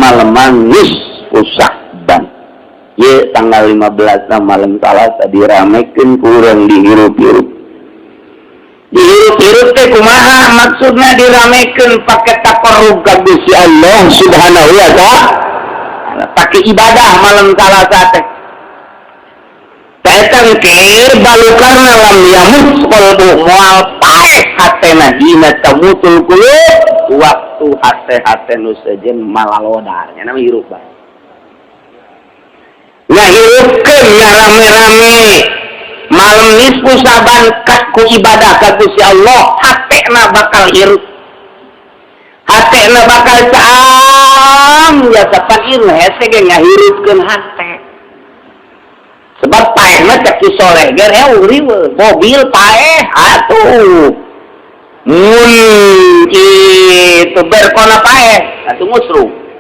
malaman nisfu Sya'ban. Ye tanggal 15 malam Salasa diramekeun kurang dihirup-hirup. Dihirup-hirup teh kumaha maksudna diramekeun pake takarrub ka Gusti Allah Subhanahu wa taala. Pake ibadah malam Salasa teh. Tah keur balukarna lam yamut qalbu moal paeh hatena dina tamutul qulub waktu hate-hate nu sejen malalodar nya nama hirup bae. Ngahirupkeun rame-rame malam nisfu Sya'ban ku ibadah ka Gusti Allah, hatena bakal hirup. Hatena bakal caam ya sapan hese ge ngahirupkeun hate. Sebab paehna cek soleh ger euri mobil paeh atuh. Mun kitu berkona paeh atuh musru.